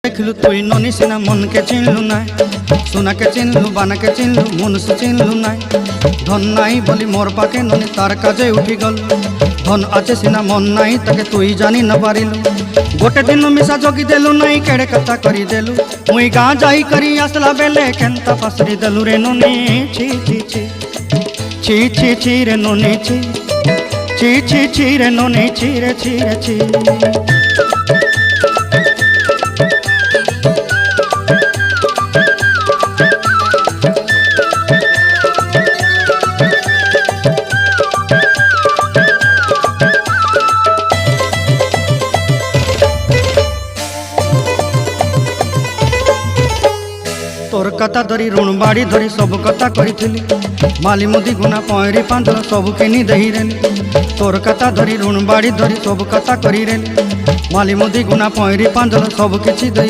देखलु तुई ननी सिना मन के चिन्हलु ना सोना के चिन्हलु बाना के चिन्हलु मनुष्य चिन्हलु ना धन नाई बोली मोर पाके ननी तार काजे उठी गल धन आचे सिना मन नाई ताके तुई जानी न पारिलु गोटे दिन मिसा जगी देलु नाई केड़े कथा करी देलु मुई गाँ जाई करी आसला बेले केंता पासरी देलु रे ननी छी छी छी छी छी छी रे ननी छी छी छी छी रे ननी छी रे छी रे छी। तोर कथा धरी ऋण बाड़ी धरी सब कथा करी माली मुदी गुना पहरी पांदल सब किनी दही रेली तोर कथा धरी ऋण बाड़ी धरी सब कथा करी रेली माली मुदी गुना पहरी पांदल सब किछि दही